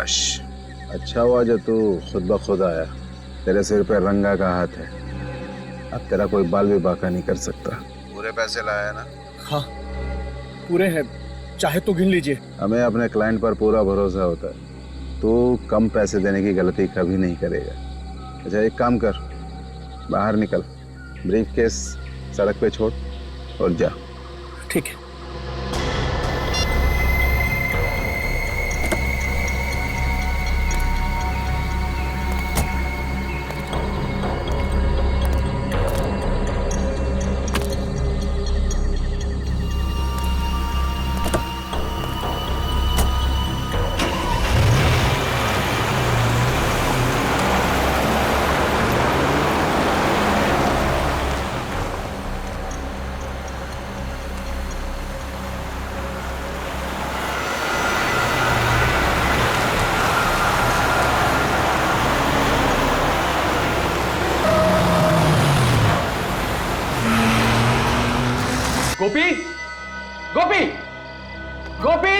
शाबाश, अच्छा हुआ जो तू खुद ब खुद आया। तेरे सिर पे रंगा का हाथ है, अब तेरा कोई बाल भी बाका नहीं कर सकता। पूरे पैसे लाया ना? हाँ पूरे हैं, चाहे तो गिन लीजिए। हमें अपने क्लाइंट पर पूरा भरोसा होता है, तू कम पैसे देने की गलती कभी नहीं करेगा। अच्छा एक काम कर, बाहर निकल, ब्रीफकेस सड़क पे छोड़ और जा। ठीक है। गोपी, गोपी, गोपी,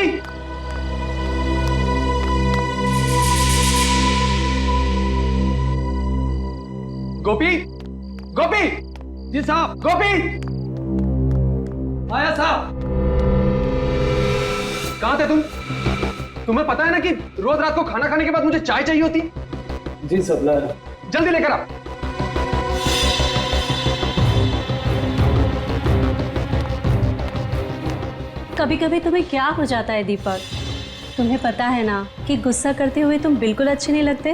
गोपी, गोपी, जी साहब, गोपी, आया साहब। कहां थे तुम? तुम्हें पता है ना कि रोज रात को खाना खाने के बाद मुझे चाय चाहिए होती। जी सब लाया। जल्दी लेकर आ। कभी कभी तुम्हें क्या हो जाता है दीपक? तुम्हें पता है ना कि गुस्सा करते हुए तुम बिल्कुल अच्छे नहीं लगते।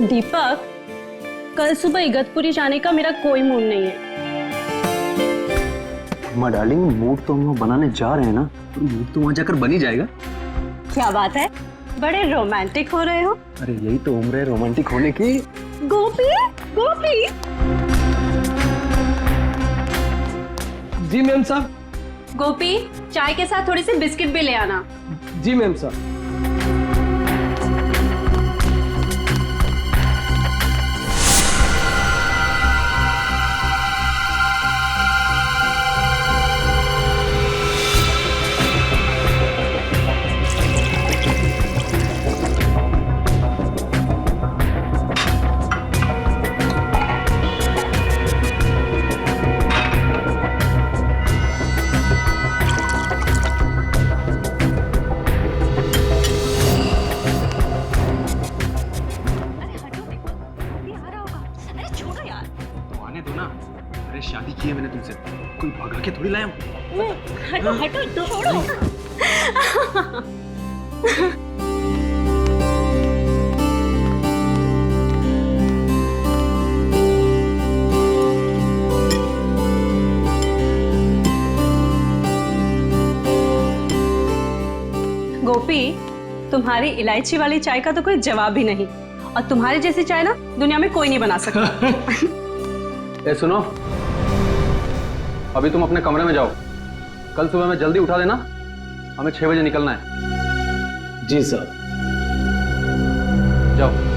दीपक, कल सुबह इगतपुरी जाने का मेरा कोई मूड नहीं है। अम्मा डार्लिंग, मूड तो हम लोग बनाने जा रहे हैं ना, तो मूड तो वहां जाकर बन ही जाएगा। क्या बात है, बड़े रोमांटिक हो रहे हो। अरे यही तो उम्र है रोमांटिक होने की। गोपी, गोपी। जी मैम साहब। गोपी, चाय के साथ थोड़ी सी बिस्किट भी ले आना। जी मैम साहब। शादी की है मैंने तुमसे, कोई भगा के थोड़ी लाया हूं। हटो हटो, छोड़ो। गोपी, तुम्हारी इलायची वाली चाय का तो कोई जवाब ही नहीं, और तुम्हारी जैसी चाय ना दुनिया में कोई नहीं बना सकता। ए सुनो, अभी तुम अपने कमरे में जाओ, कल सुबह में जल्दी उठा देना, हमें 6 बजे निकलना है। जी सर। जाओ।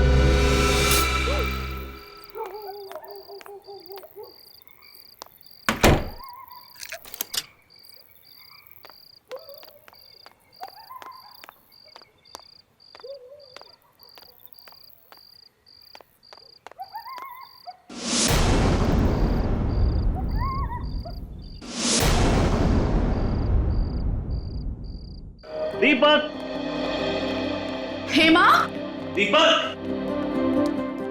दीपक, हेमा, दीपक,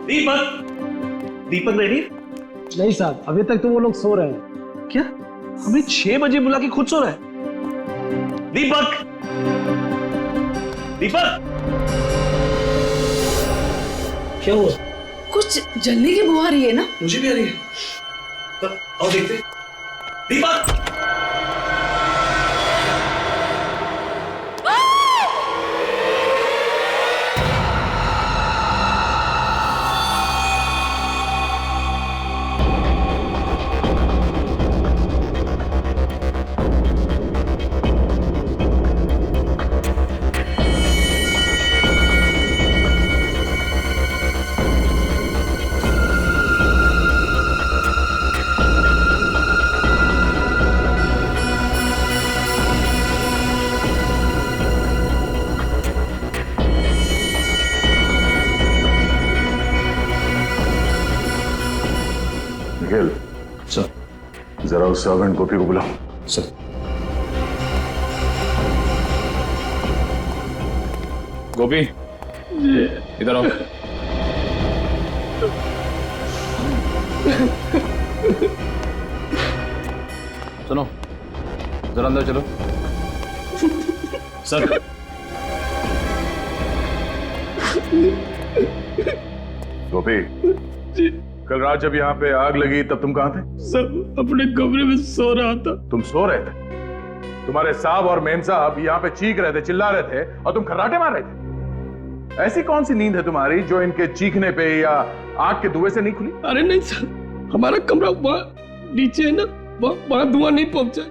दीपक, दीपक रेडी? नहीं साहब, अभी तक तो वो लोग सो रहे हैं। क्या? हमें 6 बजे बुला के खुद सो रहा है? दीपक, दीपक, क्या हुआ? कुछ जलने की बू आ रही है ना? मुझे भी आ रही है। तब आओ देखते। दीपक, अखिल, सर। जरा उस सर्वेंट गोपी को बुलाओ। सर। गोपी, इधर आओ। सुनो, जरा अंदर चलो। सर। गोपी, कल रात जब यहाँ पे आग लगी तब तुम कहाँ थे? सर, अपने कमरे में सो रहा था। तुम सो रहे थे? तुम्हारे साहब और मेम साहब यहाँ पे चीख रहे थे, चिल्ला रहे थे और तुम खर्राटे मार रहे थे। ऐसी कौन सी नींद है तुम्हारी जो इनके चीखने पे या आग के धुएं से नहीं खुली? अरे नहीं सर, हमारा कमरा वहाँ नीचे है ना, वहाँ धुआं नहीं पहुंचा,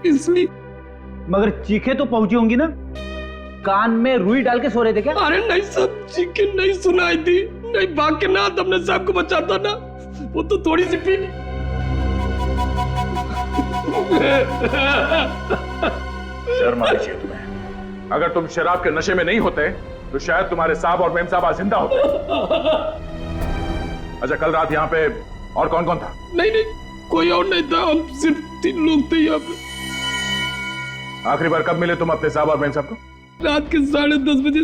इसलिए। मगर चीखे तो पहुंची होंगी ना? कान में रुई डाल के सो रहे थे क्या? अरे नहीं सर, चीखे नहीं सुनाई थी। नहीं भाग के ना अपने साहब को बचाता ना, वो तो थोड़ी सी पीनी। शर्म आनी चाहिए तुम्हें। अगर तुम शराब के नशे में नहीं होते तो शायद तुम्हारे साहब और मेम साहब आज जिंदा होते। अच्छा, कल रात यहाँ पे और कौन कौन था? नहीं, कोई और नहीं था, हम सिर्फ 3 लोग थे यहाँ पे। आखिरी बार कब मिले तुम अपने साहब और मेम साहब को? रात के 10:30 बजे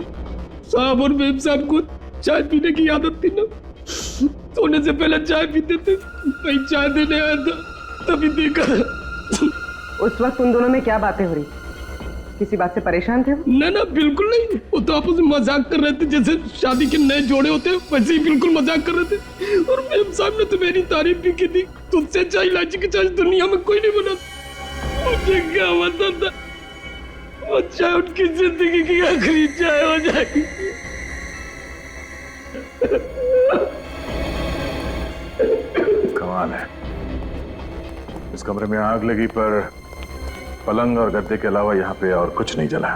साहब और मेम साहब को चाय पीने की आदत थी ना, सोने से पहले चाय पीते थे। मैं चाय देने आया था, तभी देखा। उस वक्त उन दोनों में क्या बातें हो रही? किसी बात से परेशान थे? ना बिल्कुल नहीं, वो तो आपस में मजाक कर रहे थे, जैसे शादी के नए जोड़े होते हैं वैसे ही बिल्कुल मजाक कर रहे थे। और मेम साहब ने तो मेरी तारीफ भी की थी, तुझसे चाय इलायची की चाय दुनिया में कोई नहीं बना। मुझे क्या पता था वो चाय उनकी जिंदगी की आखिरी चाय हो जाएगी। कमाल है, इस कमरे में आग लगी पर पलंग और गद्दे के अलावा यहाँ पे और कुछ नहीं जला।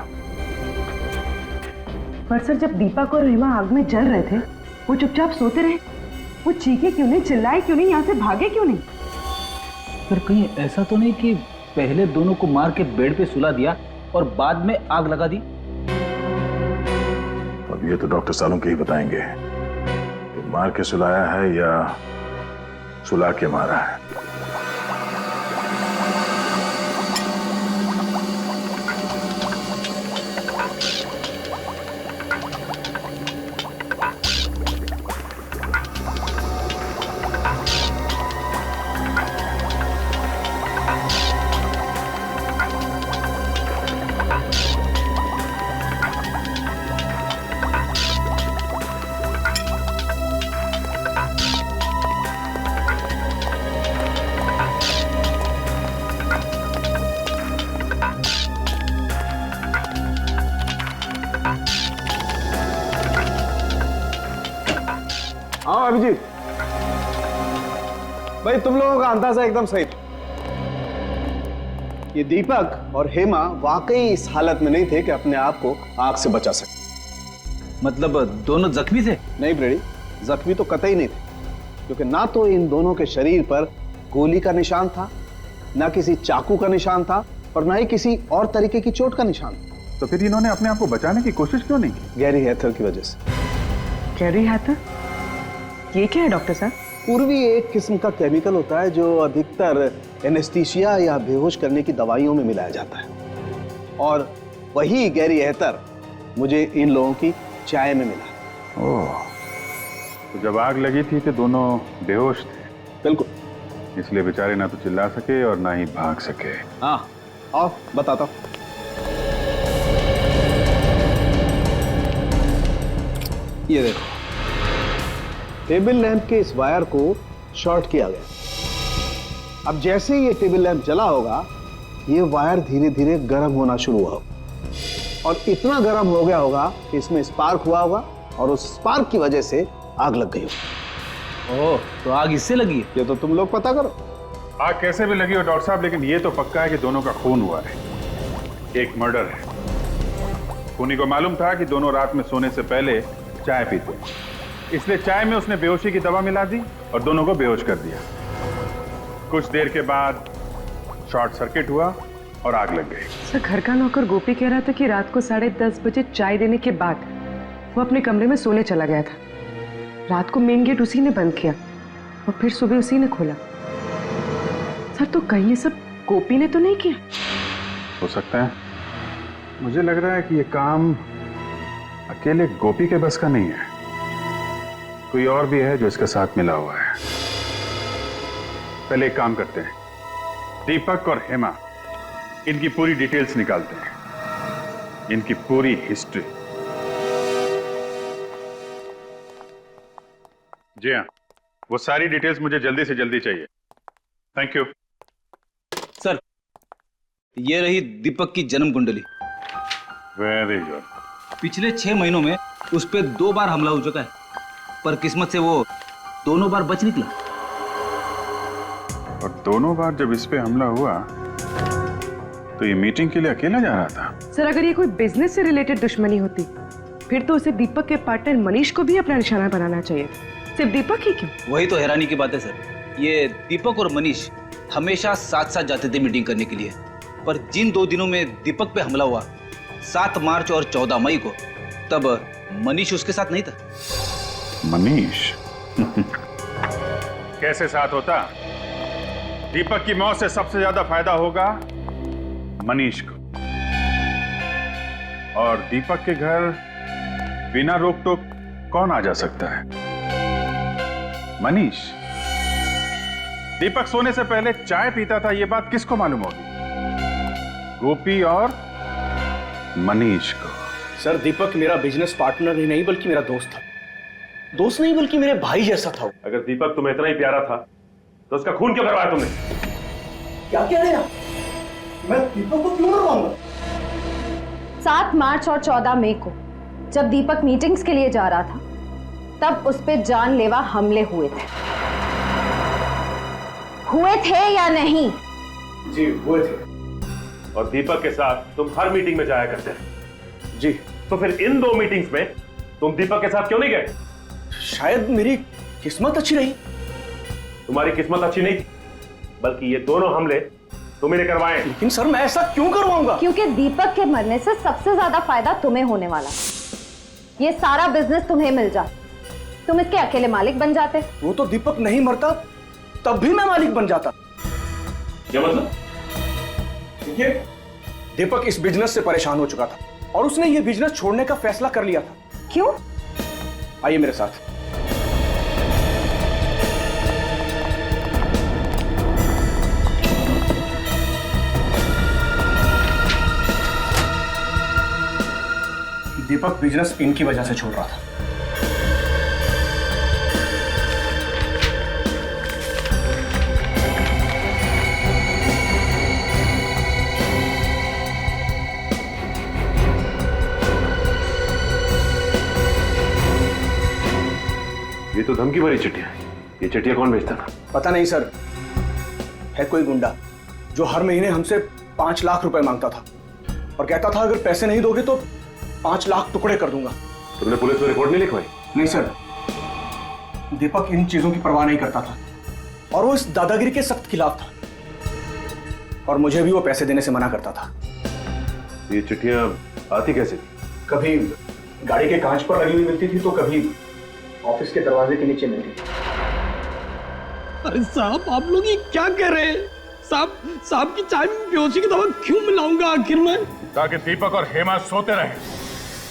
पर सर, जब दीपक और रीमा आग में जल रहे थे वो चुपचाप सोते रहे। वो चीखे क्यों नहीं, चिल्लाए क्यों नहीं, यहाँ से भागे क्यों नहीं? पर कहीं ऐसा तो नहीं कि पहले दोनों को मार के बेड पे सुला दिया और बाद में आग लगा दी? अब ये तो डॉक्टर सालों के ही बताएंगे कि मार के सुलाया है या सुला के मारा है। हाँ अभिजीत भाई, तुम लोगों का अंदाजा एकदम सही था। ये दीपक और हेमा वाकई इस हालत में नहीं थे कि अपने आप को आग से बचा सके। मतलब दोनों जख्मी थे? नहीं ब्रेडी, जख्मी तो कतई नहीं थे, क्योंकि ना तो इन दोनों के शरीर पर गोली का निशान था, ना किसी चाकू का निशान था, और ना ही किसी और तरीके की चोट का निशान था। तो फिर इन्होंने अपने आप को बचाने की कोशिश क्यों नहीं की? गैरी हैथर की वजह से। गैरी हैथर? ये क्या है डॉक्टर साहब? पूर्वी एक किस्म का केमिकल होता है जो अधिकतर एनेस्थीसिया या बेहोश करने की दवाइयों में मिलाया जाता है, और वही गैरी हैथर मुझे इन लोगों की चाय में मिला। ओह, तो जब आग लगी थी तो दोनों बेहोश थे? बिल्कुल, इसलिए बेचारे ना तो चिल्ला सके और ना ही भाग सके। हाँ आओ बताता हूँ। ये देखो, टेबल लैंप के इस वायर को शॉर्ट किया गया। अब जैसे ही ये टेबल लैंप जला होगा, ये वायर धीरे धीरे गर्म होना शुरू हुआ और इतना गर्म हो गया होगा कि इसमें स्पार्क हुआ होगा, और उस स्पार्क की वजह से आग लग गई होगी। ओह, तो आग इससे लगी? ये तो तुम लोग पता करो। आग कैसे भी लगी हो डॉक्टर साहब, लेकिन ये तो पक्का है कि दोनों का खून हुआ है। एक मर्डर है। खूनी को मालूम था कि दोनों रात में सोने से पहले चाय पीते, इसलिए चाय में उसने बेहोशी की दवा मिला दी और दोनों को बेहोश कर दिया। कुछ देर के बाद शॉर्ट सर्किट हुआ और आग लग गई। सर, घर का नौकर गोपी कह रहा था कि रात को 10:30 बजे चाय देने के बाद वो अपने कमरे में सोने चला गया था। रात को मेन गेट उसी ने बंद किया, और फिर सुबह उसी ने खोला। सर तो कहीं ये सब गोपी ने तो नहीं किया? हो सकता है। मुझे लग रहा है कि ये काम अकेले गोपी के बस का नहीं है, कोई और भी है जो इसके साथ मिला हुआ है। पहले एक काम करते हैं, दीपक और हेमा इनकी पूरी डिटेल्स निकालते हैं, इनकी पूरी हिस्ट्री। जी हाँ, वो सारी डिटेल्स मुझे जल्दी से जल्दी चाहिए। थैंक यू सर, ये रही दीपक की जन्म कुंडली। Very good. पिछले 6 महीनों में उस पर 2 बार हमला हो चुका है, पर किस्मत से वो दोनों बार बच निकला। और दोनों बार जब इस पे हमला हुआ तो ये मीटिंग के लिए अकेला जा रहा था। सर अगर ये कोई बिजनेस से रिलेटेड दुश्मनी होती फिर तो उसे दीपक के पार्टनर मनीष को भी अपना निशाना बनाना चाहिए, सिर्फ दीपक ही क्यों? वही तो हैरानी की बात है सर, ये दीपक और मनीष हमेशा साथ साथ जाते थे मीटिंग करने के लिए, पर जिन 2 दिनों में दीपक पे हमला हुआ 7 मार्च और 14 मई को, तब मनीष उसके साथ नहीं था। मनीष कैसे साथ होता? दीपक की मौत से सबसे ज्यादा फायदा होगा मनीष को, और दीपक के घर बिना रोक टोक कौन आ जा सकता है? मनीष। दीपक सोने से पहले चाय पीता था, यह बात किसको मालूम होगी? गोपी और मनीष को। सर दीपक मेरा बिजनेस पार्टनर ही नहीं बल्कि मेरा दोस्त था, दोस्त नहीं बल्कि मेरे भाई जैसा था। अगर दीपक तुम्हें इतना ही प्यारा था तो उसका खून क्यों करवाया तुमने? क्या कह रहे हैं आप? मैं दीपक को क्यों मरवाऊंगा? 7 मार्च और 14 मई को जब दीपक मीटिंग्स के लिए जा रहा था तब उस पे जानलेवा हमले हुए थे या नहीं? जी हुए थे। और दीपक के साथ तुम हर मीटिंग में जाया करते हैं। जी। तो फिर इन 2 मीटिंग्स में तुम दीपक के साथ क्यों नहीं गए? शायद मेरी किस्मत अच्छी रही। तुम्हारी किस्मत अच्छी नहीं थी, बल्कि ये दोनों हमले तुम्ही ने करवाए। लेकिन सर मैं ऐसा क्यों करवाऊंगा? क्योंकि दीपक के मरने से सबसे ज्यादा फायदा तुम्हें होने वाला, ये सारा बिजनेस तुम्हें मिल जाता, तुम इसके अकेले मालिक बन जाते। वो तो दीपक नहीं मरता तब भी मैं मालिक बन जाता। क्या मतलब? देखिए, दीपक इस बिजनेस से परेशान हो चुका था और उसने ये बिजनेस छोड़ने का फैसला कर लिया था। क्यों? आइए मेरे साथ। दीपक बिजनेस इनकी वजह से छोड़ रहा था। ये तो धमकी भरी चिट्ठियां हैं। ये चिट्ठियां कौन भेजता था? पता नहीं सर, है कोई गुंडा जो हर महीने हमसे 5 लाख रुपए मांगता था और कहता था अगर पैसे नहीं दोगे तो 5 लाख टुकड़े कर दूंगा। तुमने पुलिस में रिपोर्ट नहीं लिखवाई? नहीं सर, दीपक इन चीजों की परवाह नहीं करता था और वो इस दादागिरी के सख्त खिलाफ था, और मुझे भी वो पैसे देने से मना करता था। ये चिट्ठियां आती कैसे थी? कभी गाड़ी के कांच पर लगी हुई मिलती थी तो कभी ऑफिस के दरवाजे के नीचे मिलती थी। अरे साहब, आप लोग ये क्या कह रहे हैं? साहब की चाय में बेहोशी की दवा क्यों मिलाऊंगा आखिर में? ताकि दीपक और हेमा सोते रहे,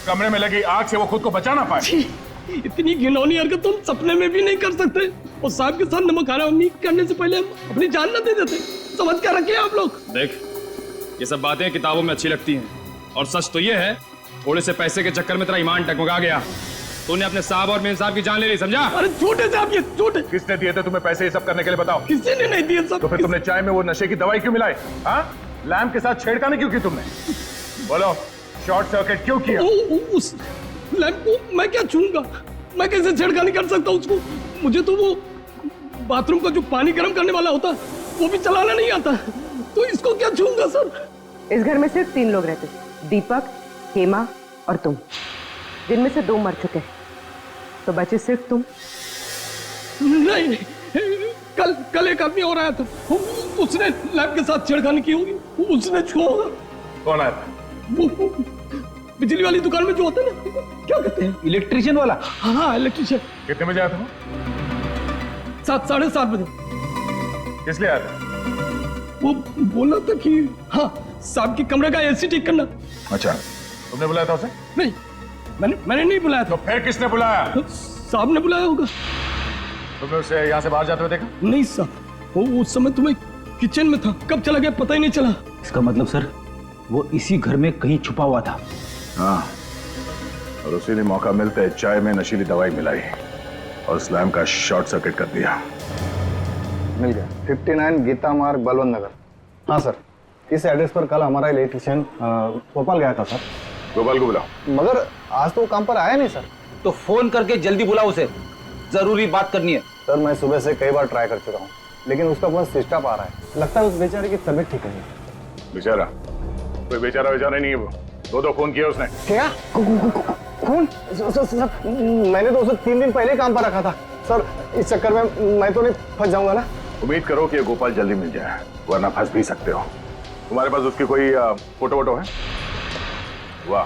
कमरे में लगी आग से वो खुद को बचा ना पाए। इतनी घिनौनी हरकत तुम सपने में भी नहीं कर सकते। और साहब के साथ नमक हरामी करने से पहले हम अपनी जान न दे देते। समझ क्या रखे आप लोग? देख, ये सब बातें किताबों में अच्छी लगती हैं, और सच तो ये है थोड़े से पैसे के चक्कर में तेरा ईमान टकमका गया। तूने अपने साहब और मेम साहब की जान ले ली, समझा? अरे झूठे साहब, ये झूठे। किसने दिए थे तुम्हें पैसे ये सब करने के लिए? बताओ। किसी ने नहीं दिए सब। तो फिर तुमने चाय में वो नशे की दवाई क्यों मिलाई? हाँ, लैम्प के साथ छेड़खानी क्यों की तुमने? बोलो, शॉर्ट सर्किट क्यों किया? उस लैम्प को मैं क्या छूऊंगा? मैं कैसे छेड़खानी कर सकता हूँ उसको? मुझे तो वो बाथरूम का जो पानी गर्म करने वाला होता है वो भी चलाना नहीं आता, तो इसको क्या छूऊंगा सर? इस घर में सिर्फ 3 लोग रहते, दीपक, हेमा और तुम, जिनमें से 2 मर चुके हैं, तो बचे सिर्फ तुम। नहीं, कल एक आदमी और आया था, उसने लैब के साथ छेड़खानी की होगी, उसने छुआ होगा। कौन आया था? वो बिजली वाली दुकान में जो होता है ना, क्या कहते हैं? इलेक्ट्रिशियन वाला। हाँ, इलेक्ट्रिशियन। कितने बजे आया था? 7:30 बजे। किस लिए आया था? वो बोला था कि हाँ साहब के कमरे का एसी ठीक करना। अच्छा, तुमने बुलाया था उसे? नहीं, मैंने नहीं बुलाया था। तो फिर किसने बुलाया? साहब ने बुलाया होगा। तुमने उसे यहाँ से बाहर जाते हुए देखा? नहीं साहब, वो उस समय तुम्हें किचन में था, कब चला गया पता ही नहीं चला। इसका मतलब सर वो इसी घर में कहीं छुपा हुआ था। हाँ, और उसी ने मौका मिलते चाय में नशीली दवाई मिलाई और स्लैम का शॉर्ट सर्किट कर दिया। मिल गया। 59 गीता मार्ग बलवंत नगर। हाँ सर, इस एड्रेस पर कल हमारा इलेक्ट्रिशियन गोपाल गया था सर। गोपाल को बुलाओ। मगर आज तो वो काम पर आया नहीं सर। तो फोन करके जल्दी बुलाओ उसे, जरूरी बात करनी है। सर मैं सुबह से कई बार ट्राई कर चुका हूँ, लेकिन उसका फोन स्विच ऑफ आ रहा है। लगता है उस बेचारे की तबीयत ठीक नहीं है। बेचारा? कोई बेचारा नहीं है वो। दो फोन किया उसने। क्या फोन? सर मैंने तो उसे 3 दिन पहले काम पर रखा था सर। इस चक्कर में मैं तो नहीं फंस जाऊंगा ना? उम्मीद करो कि ये गोपाल जल्दी मिल जाए, वरना फंस भी सकते हो। तुम्हारे पास उसकी कोई फोटो वोटो है? वाह,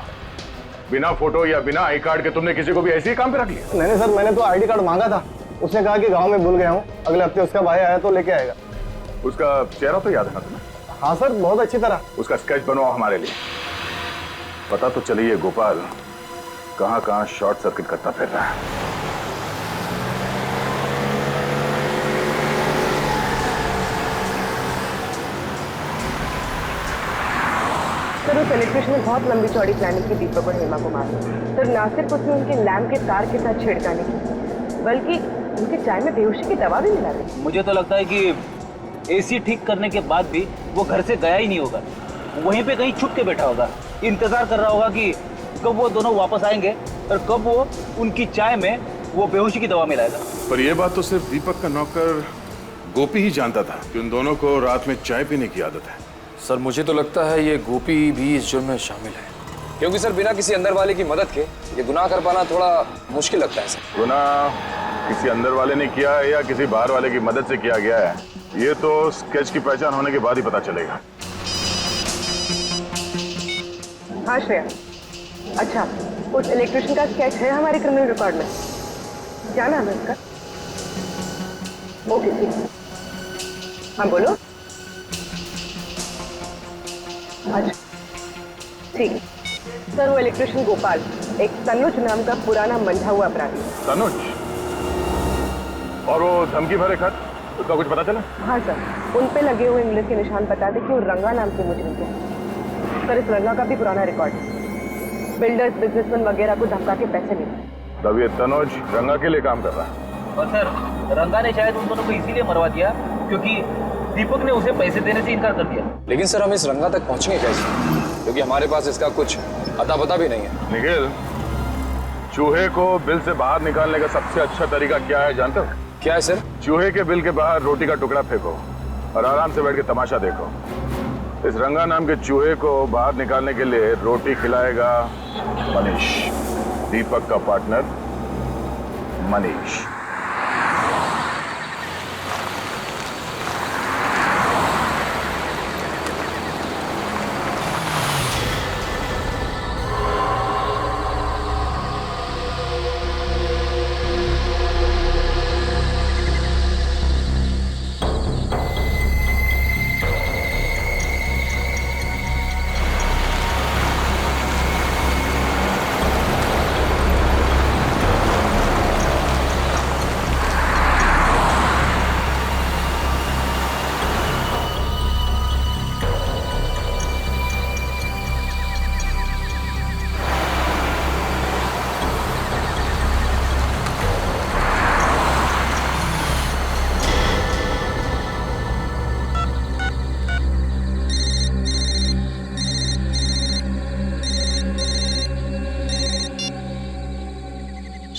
बिना फोटो या बिना आई कार्ड के तुमने किसी को भी ऐसे ही काम पे रख लिया? नहीं सर, मैंने तो आईडी कार्ड मांगा था। उसने कहा कि गांव में भूल गया हूँ, अगले हफ्ते उसका भाई आया तो लेके आएगा। उसका चेहरा तो याद है ना तुम्हें? हाँ सर, बहुत अच्छी तरह। उसका स्केच बनवाओ हमारे लिए। पता तो चलिए गोपाल कहाँ कहाँ शॉर्ट सर्किट करता फिर रहा है। सर उस इलेक्ट्रिशियन ने बहुत लंबी चौड़ी प्लानिंग की दीपक और हेमा को मारने। सर ना सिर्फ उसने उनके लैम्प के तार के साथ छेड़खानी की, बल्कि उनकी चाय में बेहोशी की दवा भी मिला दी। मुझे तो लगता है कि एसी ठीक करने के बाद भी वो घर से गया ही नहीं होगा, वहीं पे कहीं छुप के बैठा होगा, इंतजार कर रहा होगा कि कब वो दोनों वापस आएंगे और कब वो उनकी चाय में वो बेहोशी की दवा मिलाएगा। पर यह बात तो सिर्फ दीपक का नौकर गोपी ही जानता था कि उन दोनों को रात में चाय पीने की आदत है। सर मुझे तो लगता है ये गोपी भी इस जुर्म में शामिल है, क्योंकि सर बिना किसी अंदर वाले की मदद के ये गुनाह कर पाना थोड़ा मुश्किल लगता है सर। गुनाह किसी अंदर वाले ने किया है या किसी बाहर वाले की मदद से किया गया है, ये तो स्केच की पहचान होने के बाद ही पता चलेगा। हाँ श्रेया, अच्छा उस इलेक्ट्रिशियन का स्केच है हमारे क्रिमिनल रिकॉर्ड में? क्या नाम है उसका? ओके ठीक है, हाँ बोलो। अच्छा ठीक है सर, वो इलेक्ट्रिशियन गोपाल एक तनुज नाम का पुराना मंझा हुआ अपराधी। तनुज? और वो धमकी भरे खत, उसका कुछ पता चला? हाँ सर, उन पे लगे हुए इंग्लिश के निशान बताते कि वो रंगा नाम के मुजरिम थे। सर इस रंगा का भी पुराना रिकॉर्ड है, बिल्डर्स बिजनेसमैन वगैरह को धमका के पैसे मिले। तब ये तनुज रंगा के लिए काम कर रहा है। और सर रंगा ने शायद उन दोनों को इसीलिए मरवा दिया क्योंकि दीपक ने उसे पैसे देने से इनकार कर दिया। लेकिन सर हम इस रंगा तक पहुंचेंगे कैसे, क्योंकि हमारे पास इसका कुछ अता पता भी नहीं है। निखिल, चूहे को बिल से बाहर निकालने का सबसे अच्छा तरीका क्या है जानते हो? क्या है सर? चूहे के बिल के बाहर रोटी का टुकड़ा फेंको और आराम से बैठ के तमाशा देखो। इस रंगा नाम के चूहे को बाहर निकालने के लिए रोटी खिलाएगा मनीष, दीपक का पार्टनर मनीष।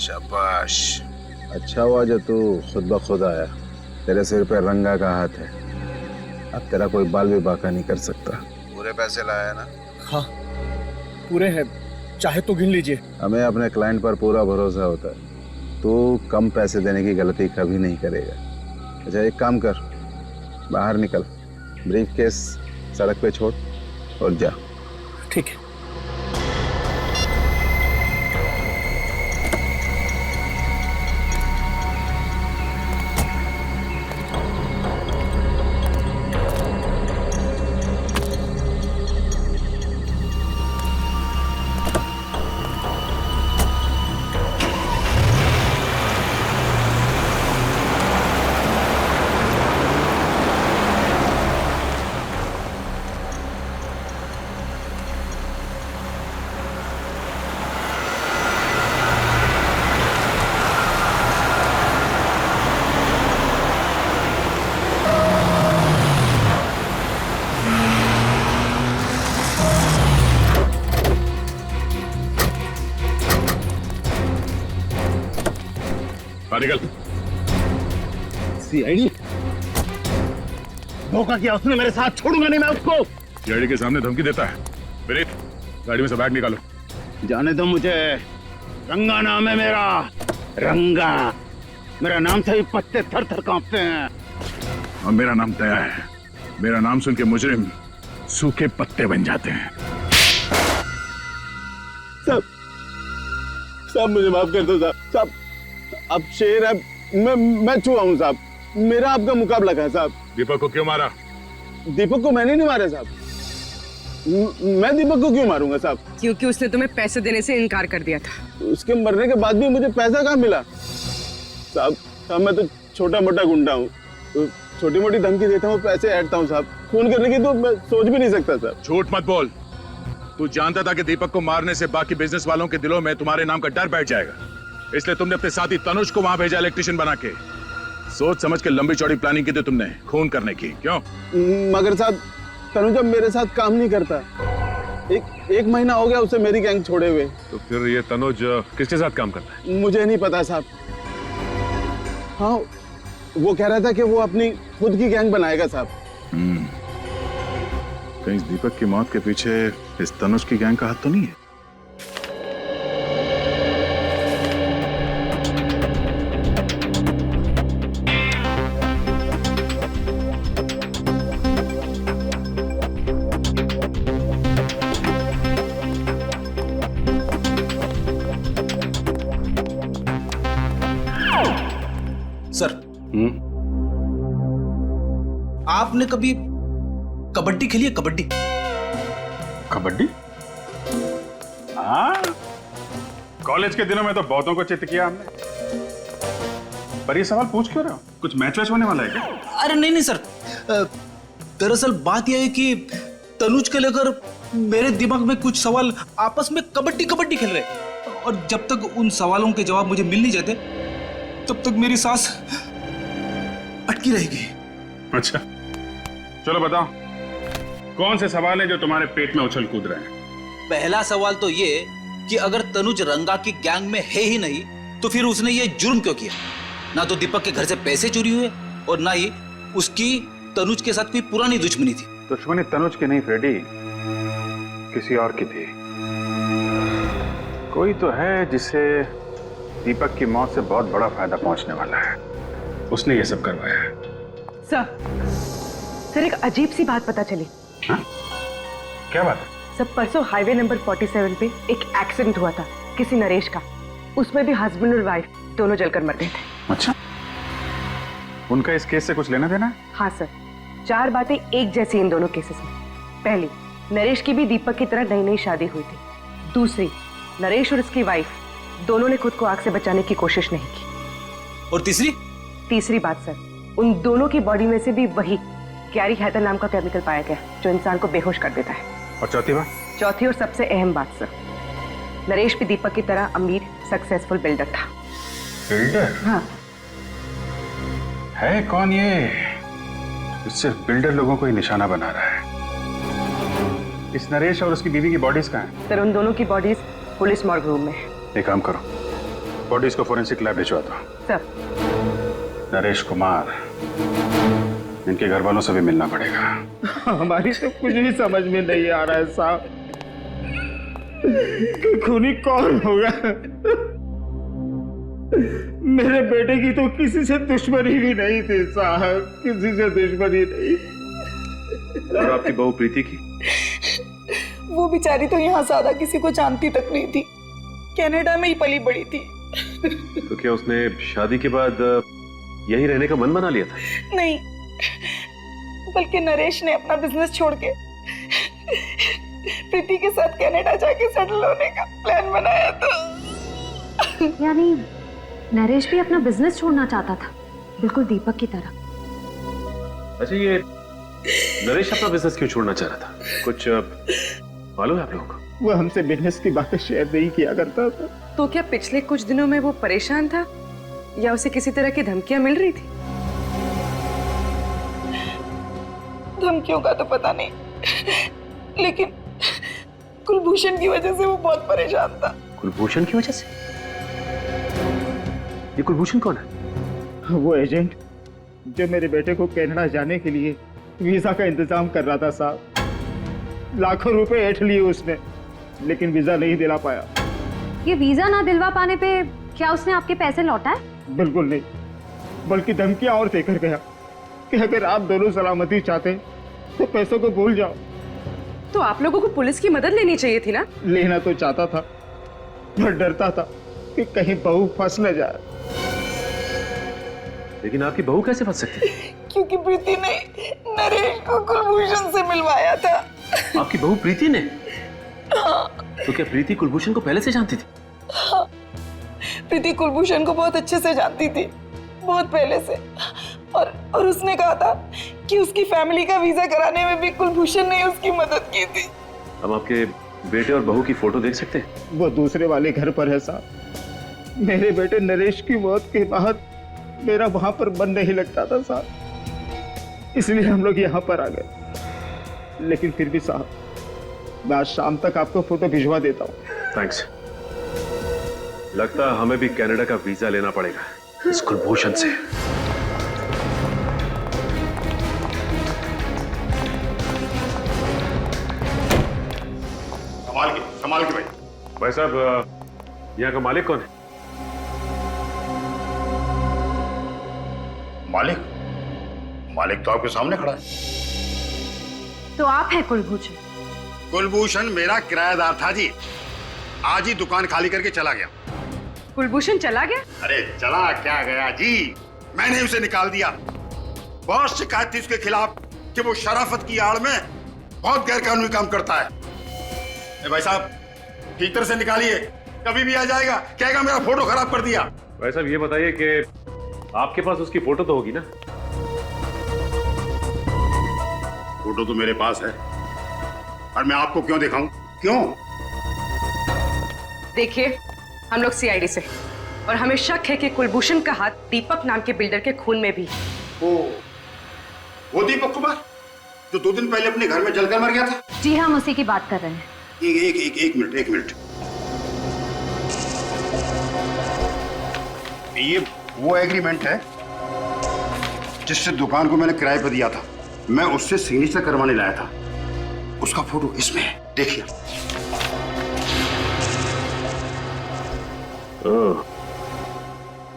शाबाश, अच्छा हुआ जो तू खुद ब खुद आया। तेरे सिर पे रंगा का हाथ है, अब तेरा कोई बाल भी बाका नहीं कर सकता। पूरे पैसे लाया ना? हाँ पूरे हैं, चाहे तो गिन लीजिए। हमें अपने क्लाइंट पर पूरा भरोसा होता है, तू कम पैसे देने की गलती कभी नहीं करेगा। अच्छा एक काम कर, बाहर निकल, ब्रीफ केस सड़क पे छोड़ और जा। ठीक है। सीआईडी धोखा किया उसने मेरे साथ, छोड़ूंगा नहीं मैं उसको। सीआईडी के सामने धमकी देता है। विनीत, गाड़ी में से बैग निकालो। जाने दो मुझे, रंगा नाम है मेरा, रंगा। मेरा नाम से ही पत्ते थर थर कांपते हैं। और मेरा नाम दया है। मेरा नाम सुन के मुजरिम सूखे पत्ते बन जाते हैं। साहब मुझे माफ कर दो साहब। साहब अब शेर है, मैं चूहा हूँ साहब। मेरा आपका मुकाबला है साहब। दीपक को क्यों मारा? दीपक को मैंने नहीं मारा साहब। मैं दीपक को क्यों मारूंगा साहब? क्योंकि उसने तुम्हें पैसे देने से इनकार कर दिया था। उसके मरने के बाद भी मुझे पैसा कहाँ मिला साहब? मैं तो छोटा मोटा गुंडा हूँ, तो छोटी मोटी धमकी देता हूँ, पैसे ऐंठता हूँ साहब। खून करने की तो मैं सोच भी नहीं सकता साहब। झूठ मत बोल। तू जानता था कि दीपक को मारने से बाकी बिजनेस वालों के दिलों में तुम्हारे नाम का डर बैठ जाएगा, इसलिए तुमने अपने साथी तनुज को वहां भेजा इलेक्ट्रिशियन बना के। सोच समझ के लंबी चौड़ी प्लानिंग की थी तुमने खून करने की, क्यों? मगर साहब तनुज अब मेरे साथ काम नहीं करता। एक महीना हो गया उसे मेरी गैंग छोड़े हुए। तो फिर ये तनुज किसके साथ काम करता है? मुझे नहीं पता साहब। हाँ, वो कह रहा था कि वो अपनी खुद की गैंग बनाएगा साहब। कहीं इस दीपक की मौत के पीछे इस तनुज की गैंग का हाथ तो नहीं है? सर, आपने कभी कबड्डी खेली है? कबड्डी? कबड्डी? हाँ, कॉलेज के दिनों में तो बहुतों को चित किया हमने। पर ये सवाल पूछ क्यों रहे हो? कुछ मैच वैच होने वाला है क्या? अरे नहीं नहीं सर, दरअसल बात यह है कि तनुज के लेकर मेरे दिमाग में कुछ सवाल आपस में कबड्डी कबड्डी खेल रहे, और जब तक उन सवालों के जवाब मुझे मिल नहीं जाते तब तक मेरी सांस अटकी रहेगी। अच्छा, चलो बताओ, कौन से सवाल है जो तुम्हारे पेट में उछल कूद रहे हैं? पहला सवाल तो ये कि अगर तनुज रंगा की गैंग में है ही नहीं तो फिर उसने ये जुर्म क्यों किया? ना तो दीपक के घर से पैसे चोरी हुए और ना ही उसकी तनुज के साथ कोई पुरानी दुश्मनी थी। दुश्मनी तनुज की नहीं फ्रेडी, किसी और की थी। कोई तो है जिससे दीपक की मौत से बहुत बड़ा फायदा पहुंचने वाला है, उसने ये सब करवाया है। सर एक अजीब सी बात पता चली। हाँ? क्या बात है? सब परसों हाईवे नंबर 47 पे एक एक्सीडेंट हुआ था किसी नरेश का। उसमें भी हस्बैंड और वाइफ दोनों जलकर मर गए थे। अच्छा, उनका इस केस से कुछ लेना देना है? हाँ सर, 4 बातें एक जैसी इन दोनों केसेस में। पहली, नरेश की भी दीपक की तरह नई नई शादी हुई थी। दूसरी, नरेश और उसकी वाइफ दोनों ने खुद को आग से बचाने की कोशिश नहीं की। और तीसरी बात सर, उन दोनों की बॉडी में से भी वही कैरी हैदर नाम का केमिकल पाया गया जो इंसान को बेहोश कर देता है। और चौथी बात? चौथी और सबसे अहम बात सर, नरेश भी दीपक की तरह अमीर सक्सेसफुल बिल्डर था। बिल्डर? हाँ। है कौन ये सिर्फ बिल्डर लोगों को ही निशाना बना रहा है? इस नरेश और उसकी बीवी की बॉडीज कहाँ हैं? सर उन दोनों की बॉडीज पुलिस मॉर्ग रूम में है। एक काम करो, बॉडीज को फोरेंसिक लैब भिजवा दो। सर नरेश कुमार, इनके घर वालों से भी मिलना पड़ेगा। हमारी तो कुछ भी समझ में नहीं आ रहा है साहब कि खूनी कौन होगा। मेरे बेटे की तो किसी से दुश्मनी भी नहीं थी साहब, किसी से दुश्मनी नहीं। और आपकी बहू प्रीति की? वो बेचारी तो यहाँ ज्यादा किसी को जानती तक नहीं थी, कनाडा में ही पली बड़ी थी। तो क्या उसने शादी के बाद यही रहने का मन बना लिया था? नहीं, बल्कि नरेश ने अपना बिजनेस छोड़ के प्रीति के साथ कनाडा जाके सेटल होने का प्लान बनाया था। यानी नरेश भी अपना बिजनेस छोड़ना चाहता था, बिल्कुल दीपक की तरह। अच्छा, ये नरेश अपना बिजनेस क्यों छोड़ना चाह रहा था? कुछ मालूम है आप लोगों को? वो हमसे बिजनेस की बातें शेयर नहीं किया करता था। तो क्या पिछले कुछ दिनों में वो परेशान था या उसे किसी तरह की धमकियां मिल रही थी? धमकियों का तो पता नहीं, लेकिन कुलभूषण की वजह से वो बहुत परेशान था। कुलभूषण की वजह से? ये कुलभूषण कौन है? वो एजेंट जो मेरे बेटे को कनाडा जाने के लिए वीजा का इंतजाम कर रहा था साहब। लाखों रुपए ऐंठ लिए उसने, लेकिन वीजा नहीं दिला पाया। ये वीजा ना दिलवा पाने पे क्या उसने आपके पैसे लौटाए? बिल्कुल नहीं, बल्कि धमकियां और देकर गया कि अगर आप दोनों सलामती चाहते तो पैसों को भूल जाओ। तो आप लोगों को पुलिस की मदद लेनी चाहिए थी ना? लेना तो चाहता था, पर डरता था कि कहीं बहू फंस न जाए। लेकिन आपकी बहू कैसे फंस सकती? क्योंकि प्रीति ने नरेश को कुलभूषण से मिलवाया था। आपकी बहू प्रीति ने? हाँ। तो क्या प्रीति कुलभूषण को पहले से जानती थी? हाँ, प्रीति कुलभूषण को बहुत अच्छे से जानती थी, बहुत पहले से। और उसने कहा था कि उसकी फैमिली का वीजा कराने में भी कुलभूषण ने उसकी मदद की थी। हम आपके बेटे और बहू की फोटो देख सकते हैं? वो दूसरे वाले घर पर है साहब। मेरे बेटे नरेश की मौत के बाद मेरा वहां पर मन नहीं लगता था साहब, इसलिए हम लोग यहाँ पर आ गए। लेकिन फिर भी साहब, मैं आज शाम तक आपको फोटो भिजवा देता हूँ। थैंक्स। लगता है हमें भी कनाडा का वीजा लेना पड़ेगा इस कुलभूषण से। संभाल के भाई। भाई साहब, यहाँ का मालिक कौन है? मालिक तो आपके सामने खड़ा है। तो आप हैं कुलभूषण? कुलभूषण मेरा किराएदार था जी, आज ही दुकान खाली करके चला गया। कुलभूषण चला गया? अरे चला क्या गया जी, मैंने उसे निकाल दिया। बहुत शिकायत थी उसके खिलाफ कि वो शराफत की आड़ में बहुत गैरकानूनी काम करता है। भाई साहब, ठीक तरह से निकालिए, कभी भी आ जाएगा, कहेगा मेरा फोटो खराब कर दिया। भाई साहब, ये बताइए कि आपके पास उसकी फोटो तो होगी ना? फोटो तो मेरे पास है, और मैं आपको क्यों दिखाऊं? क्यों? देखिए, हम लोग सीआईडी से, और हमें शक है कि कुलभूषण का हाथ दीपक नाम के बिल्डर के खून में भी। वो दीपक कुमार जो 2 दिन पहले अपने घर में जलकर मर गया था? जी हम उसी की बात कर रहे हैं। एक मिनट। ये वो एग्रीमेंट है जिससे दुकान को मैंने किराए पर दिया था। मैं उससे सिग्नेचर करवाने लाया था, उसका फोटो इसमें है, देखिए।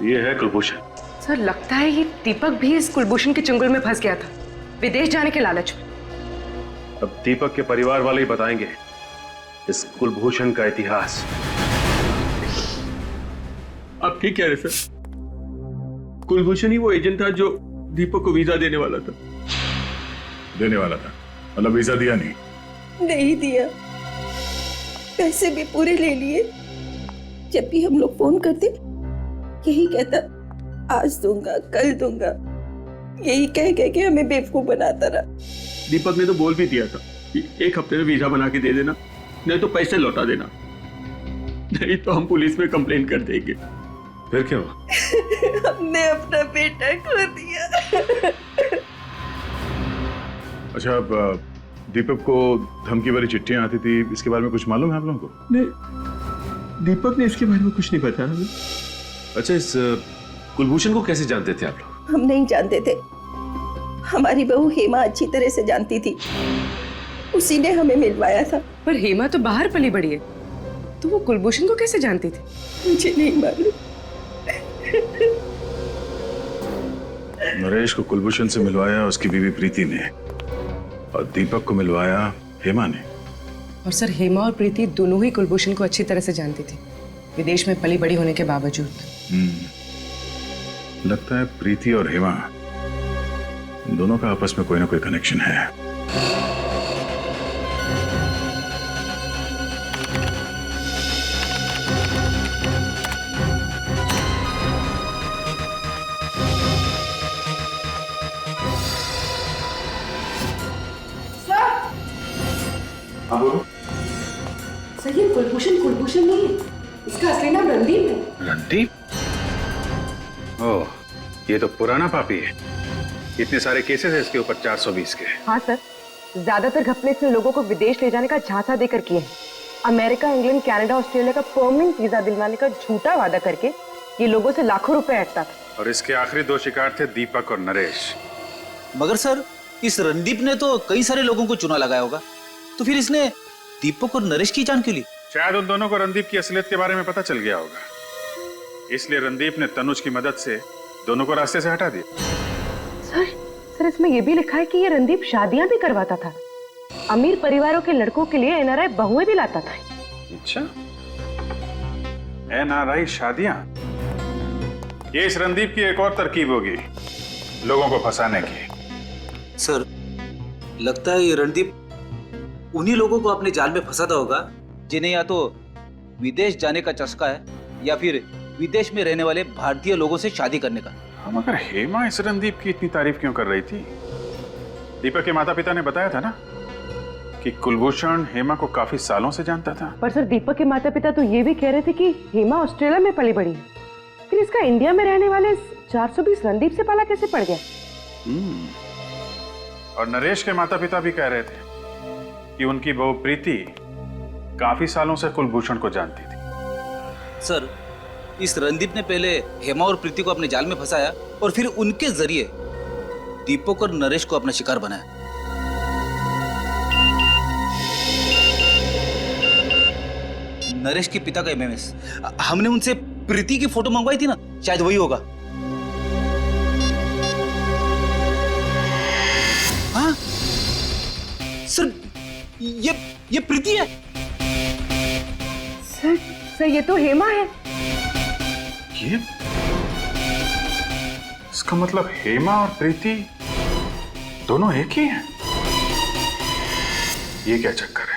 ये है कुलभूषण। सर, लगता है ये दीपक भी इस कुलभूषण के चंगुल में फंस गया था, विदेश जाने के लालच में। अब दीपक के परिवार वाले ही बताएंगे इस कुलभूषण का इतिहास। आप ठीक कह रहे सर, कुलभूषण ही वो एजेंट था जो दीपक को वीजा देने वाला था। मतलब वीजा दिया नहीं? नहीं दिया, पैसे भी पूरे ले लिए। जब भी हम लोग फोन करते यही कहता, आज दूंगा, कल दूंगा, यही कह के हमें बेवकूफ बनाता रहा। दीपक ने तो बोल भी दिया था कि 1 हफ्ते में वीजा बना के दे देना, नहीं तो पैसे लौटा देना, नहीं तो हम पुलिस में कंप्लेन कर देंगे। फिर क्या हुआ? हमने अपना बेटा खो दिया। अच्छा, अब दीपक को धमकी भरी चिट्ठियां आती थी, इसके बारे में कुछ मालूम है आप लोगों को? नहीं, दीपक ने इसके बारे में कुछ नहीं बताया हमें। अच्छा, इस कुलभूषण को कैसे जानते थे आप लोग? हम नहीं जानते थे, हमारी बहू हेमा अच्छी तरह से जानती थी, उसी ने हमें मिलवाया था। पर हेमा तो बाहर पली बड़ी है, तो वो कुलभूषण को कैसे जानती थी? मुझे नहीं मालूम। नरेश को कुलभूषण से मिलवाया उसकी बीवी प्रीति ने, और दीपक को मिलवाया हेमा ने। और सर, हेमा और प्रीति दोनों ही कुलभूषण को अच्छी तरह से जानती थी, विदेश में पली बड़ी होने के बावजूद। लगता है प्रीति और हेमा दोनों का आपस में कोई ना कोई कनेक्शन है। हाँ बोलो। सर, ये कुलभूषण नहीं है, इसका असली नाम रणदीप है। रणदीप? ओह, ये तो पुराना पापी है। इतने सारे केसेस है इसके ऊपर 420 के। हाँ सर, ज्यादातर घपले इसने लोगों को विदेश ले जाने का झांसा देकर किए हैं। अमेरिका, इंग्लैंड, कनाडा, ऑस्ट्रेलिया का परमानेंट वीजा दिलवाने का झूठा वादा करके ये लोगों से लाखों रुपए ऐंठता था। और इसके आखिरी 2 शिकार थे दीपक और नरेश। मगर सर, इस रणदीप ने तो कई सारे लोगों को चुना लगाया होगा, तो फिर इसने दीपक और नरेश की जान क्यों ली? शायद उन दोनों को रणदीप की असलियत के बारे में पता चल गया होगा, इसलिए रणदीप ने तनुज की मदद से दोनों को रास्ते से हटा दिया। सर इसमें यह भी लिखा है कि ये रणदीप शादियां भी करवाता था, अमीर परिवारों के लड़कों के लिए एनआरआई बहुएं भी लाता था। अच्छा, एनआरआई शादियां? ये इस रणदीप की एक और तरकीब होगी लोगों को फंसाने की। सर, लगता है ये रणदीप उन्हीं लोगों को अपने जाल में फंसाता होगा जिन्हें या तो विदेश जाने का चस्का है या फिर विदेश में रहने वाले भारतीय लोगों से शादी करने का। हम मगर हेमा इस रणदीप की इतनी तारीफ क्यों कर रही थी? दीपक के माता पिता ने बताया था ना कि कुलभूषण हेमा को काफी सालों से जानता था। पर सर, दीपक के माता पिता तो ये भी कह रहे थे कि हेमा ऑस्ट्रेलिया में पली बड़ी है, फिर इसका इंडिया में रहने वाले 420 रणदीप से पाला कैसे पड़ गया? और नरेश के माता पिता भी कह रहे थे कि उनकी बहू प्रीति काफी सालों से कुलभूषण को जानती थी। सर, इस रणदीप ने पहले हेमा और प्रीति को अपने जाल में फंसाया और फिर उनके जरिए दीपक और नरेश को अपना शिकार बनाया। नरेश के पिता का एमएमएस, हमने उनसे प्रीति की फोटो मंगवाई थी ना, शायद वही होगा। हाँ सर, ये प्रीति है। सर ये तो हेमा है। ये इसका मतलब हेमा और प्रीति दोनों एक ही हैं। ये क्या चक्कर है?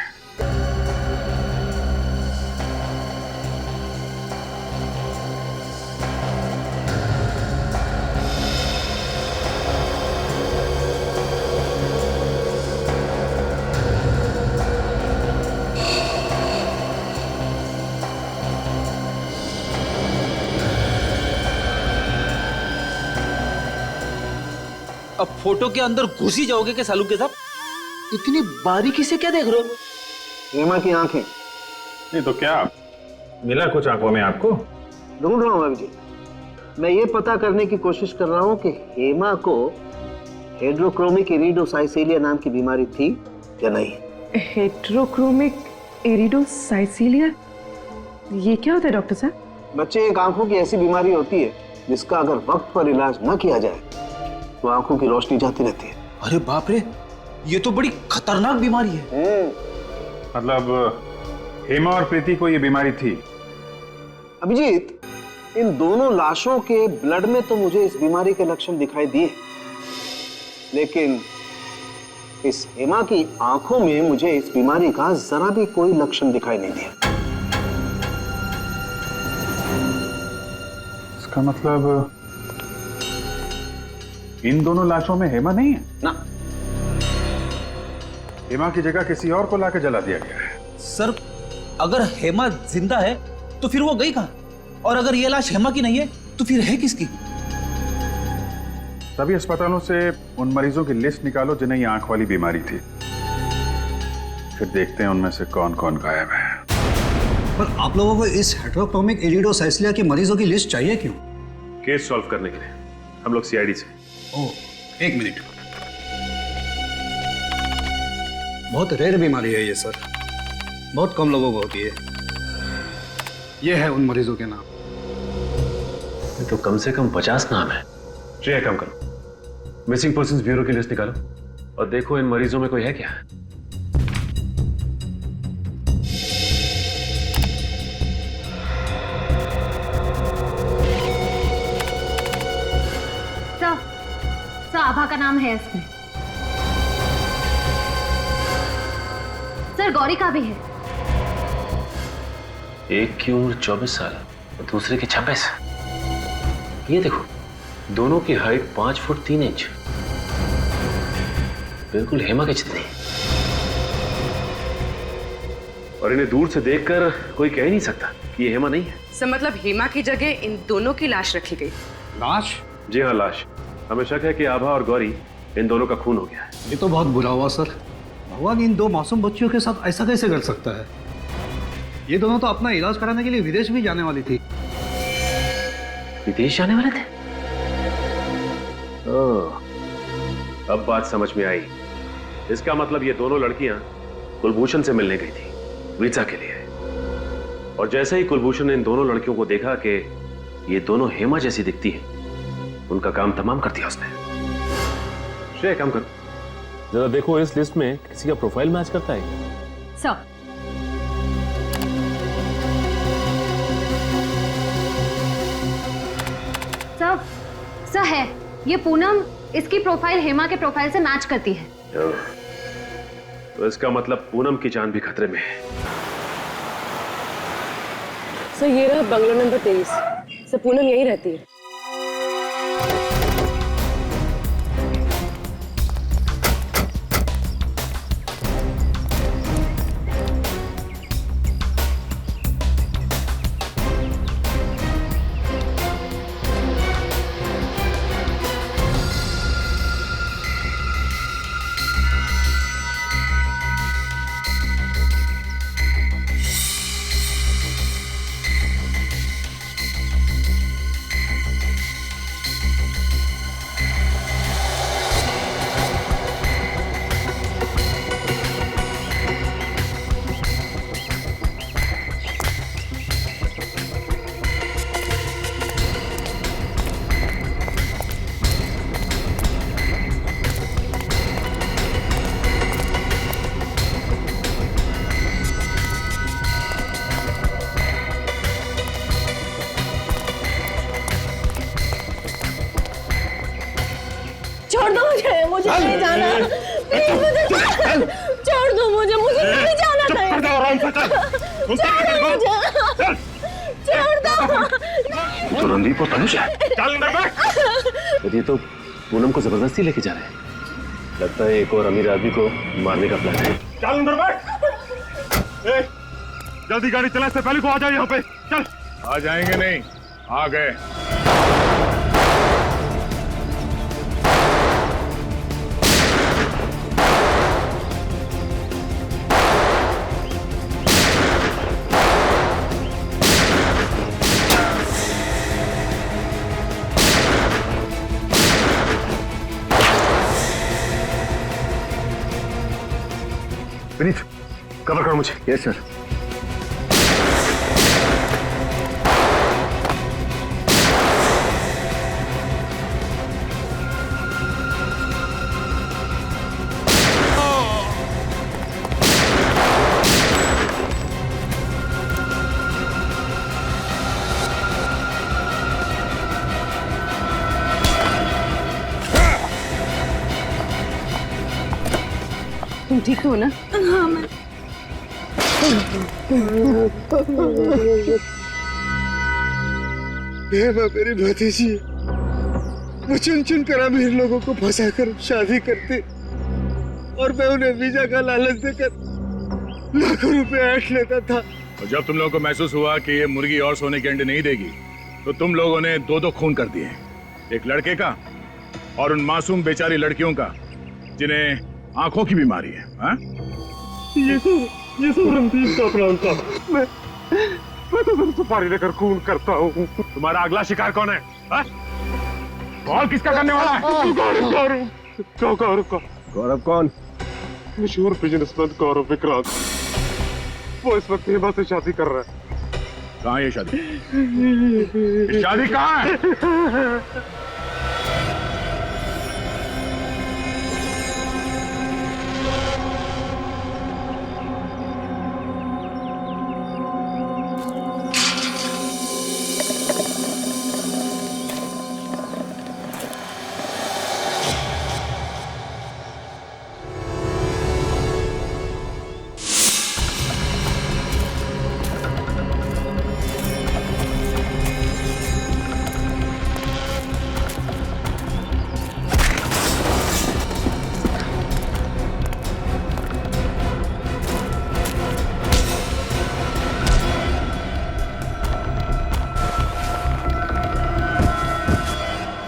अब फोटो के अंदर घुस ही जाओगे क्या सालू के साथ? इतनी बारीकी से क्या देख रहे हो? हेमा की आंखें। नहीं तो क्या मिला कुछ आंखों में आपको? ढूंढ रहा हूं अभिजीत। मैं ये पता करने की कोशिश कर रहा हूं कि हेमा को हेड्रोक्रोमिक इरिडोसाइसिलिया नाम की बीमारी थी या नहीं। हेड्रोक्रोमिक इरिडोसाइसिलिया? ये क्या होता है डॉक्टर साहब? बच्चे, एक आंखों की ऐसी बीमारी होती है जिसका अगर वक्त पर इलाज न किया जाए तो आंखों की रोशनी जाती रहती है। अरे बाप रे, ये तो बड़ी खतरनाक बीमारी है। मतलब हेमा और प्रीति को ये बीमारी थी? अभिजीत, इन दोनों लाशों के ब्लड में तो मुझे इस बीमारी के लक्षण दिखाई दिए, लेकिन इस हेमा की आंखों में मुझे इस बीमारी का जरा भी कोई लक्षण दिखाई नहीं दिया। इसका मतलब इन दोनों लाशों में हेमा नहीं है ना। हेमा की जगह किसी और को लाके जला दिया गया है। सर, अगर हेमा जिंदा है तो फिर वो गई कहां? और अगर ये लाश हेमा की नहीं है तो फिर है किसकी? सभी अस्पतालों से उन मरीजों की लिस्ट निकालो जिन्हें ये आंख वाली बीमारी थी, फिर देखते हैं उनमें से कौन कौन गायब है। पर आप लोगों को इस हेट्रोक्रोमिक इरिडोसाइसिलिया के मरीजों की लिस्ट चाहिए क्यों? केस सॉल्व करने के लिए। हम लोग सीआईडी से। ओह, एक मिनट। बहुत रेयर बीमारी है ये सर, बहुत कम लोगों को होती है। ये है उन मरीजों के नाम। तो कम से कम 50 नाम है। श्रेया, कम करो, मिसिंग पर्सन्स ब्यूरो की लिस्ट निकालो और देखो इन मरीजों में कोई है क्या। सर, आभा का नाम है इसमें। सर, गौरी का भी है। एक की उम्र 24 साल और दूसरे की 26। ये देखो, दोनों की हाइट 5 फुट 3 इंच, बिल्कुल हेमा के जितनी। और इन्हें दूर से देखकर कोई कह ही नहीं सकता कि ये हेमा नहीं है। सर, मतलब हेमा की जगह इन दोनों की लाश रखी गई। लाश? जी हाँ, लाश। हमें शक है कि आभा और गौरी, इन दोनों का खून हो गया है। ये तो बहुत बुरा हुआ सर। भगवान इन दो मासूम बच्चियों के साथ ऐसा कैसे कर सकता है? ये दोनों तो अपना इलाज कराने के लिए विदेश भी जाने वाली थी। विदेश जाने वाले थे? अब बात समझ में आई। इसका मतलब ये दोनों लड़कियां कुलभूषण से मिलने गई थी वीजा के लिए, और जैसे ही कुलभूषण ने इन दोनों लड़कियों को देखा कि ये दोनों हेमा जैसी दिखती है, उनका काम तमाम कर दिया उसने। श्रेय, काम कर, जरा देखो इस लिस्ट में किसी का प्रोफाइल मैच करता है। सर, सर है, ये पूनम इसकी प्रोफाइल हेमा के प्रोफाइल से मैच करती है। तो इसका मतलब पूनम की जान भी खतरे में है। सर ये रहा बंगला नंबर 23। सर पूनम यहीं रहती है। छोड़ दो मुझे नहीं जाना, प्लीज मुझे छोड़ दो, मुझे नहीं जाना कहीं। छोड़ दो। तो रणदीप और तनुज है। ये तो पूनम को जबरदस्ती लेके जा रहे हैं। लगता है एक और अमीर आदमी को मारने का प्लान है। चल अंदर बैठ। जल्दी गाड़ी चला, से पहले को आ जाओ यहाँ पे। चल। आ जाएंगे नहीं, आ गए। विनीत, कवर करो मुझे। Yes sir. तुम ठीक तो हो ना? हाँ मैं। मेरी भतीजी, वो चुन चुन कर अमीर लोगों को फंसा कर शादी करते और मैं उन्हें वीजा का लालच देकर लाखों रुपए ऐंठ लेता था। और जब तुम लोगों को महसूस हुआ कि ये मुर्गी और सोने के अंडे नहीं देगी, तो तुम लोगों ने दो दो खून कर दिए, एक लड़के का और उन मासूम बेचारी लड़कियों का जिन्हें आंखों की बीमारी है। हा? ये तो रणदीप का प्लान था। मैं तो सिर्फ सुपारी लेकर खून करता हूँ। तुम्हारा अगला शिकार कौन है? हा? और किसका करने वाला है? गौरव कौन? मशहूर बिजनेसमैन गौरव विक्रांत। वो इस वक्त हेमा से शादी कर रहा है। कहाँ है ये शादी? ये शादी कहाँ है?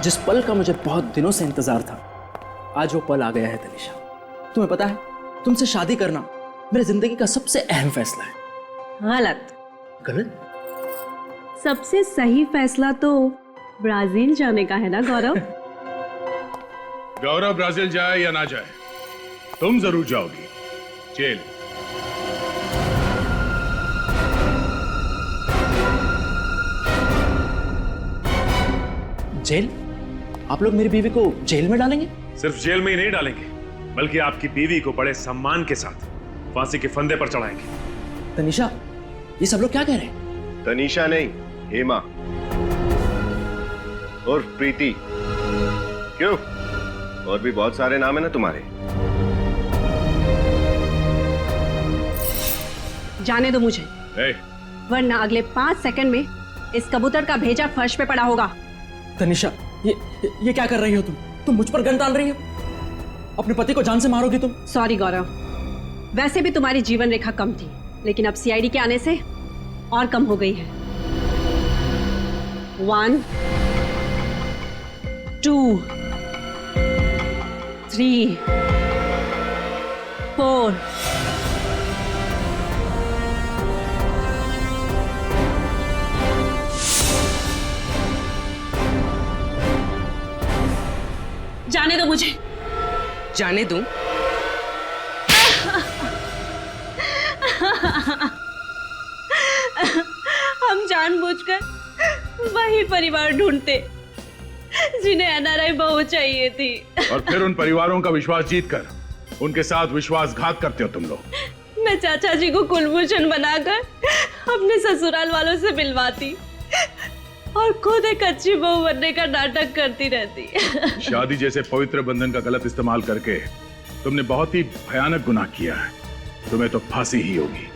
जिस पल का मुझे बहुत दिनों से इंतजार था, आज वो पल आ गया है तनिषा। तुम्हें पता है, तुमसे शादी करना मेरी जिंदगी का सबसे अहम फैसला है। गलत। गलत? सबसे सही फैसला तो ब्राजील जाने का है ना गौरव? गौरव ब्राजील जाए या ना जाए, तुम जरूर जाओगी जेल। जेल? आप लोग मेरी बीवी को जेल में डालेंगे? सिर्फ जेल में ही नहीं डालेंगे, बल्कि आपकी बीवी को बड़े सम्मान के साथ फांसी के फंदे पर चढ़ाएंगे। तनिषा, ये सब लोग क्या कह रहे हैं? तनिषा नहीं, हेमा और प्रीति। क्यों, और भी बहुत सारे नाम है ना तुम्हारे। जाने दो मुझे, ए, वरना अगले 5 सेकंड में इस कबूतर का भेजा फर्श पे पड़ा होगा। तनिषा, ये क्या कर रही हो तुम? तुम मुझ पर गन तान रही हो? अपने पति को जान से मारोगी तुम? सॉरी गौरव, वैसे भी तुम्हारी जीवन रेखा कम थी, लेकिन अब सीआईडी के आने से और कम हो गई है। 1 2 3 4 जाने दो मुझे। जाने दूं? हम जानबूझकर वही परिवार ढूंढते जिन्हें एनआरआई बहू चाहिए थी, और फिर उन परिवारों का विश्वास जीतकर उनके साथ विश्वासघात करते हो तुम लोग। मैं चाचा जी को कुलभूषण बनाकर अपने ससुराल वालों से मिलवाती और खुद एक अच्छी बहू बनने का नाटक करती रहती। शादी जैसे पवित्र बंधन का गलत इस्तेमाल करके तुमने बहुत ही भयानक गुनाह किया है। तुम्हें तो फांसी ही होगी।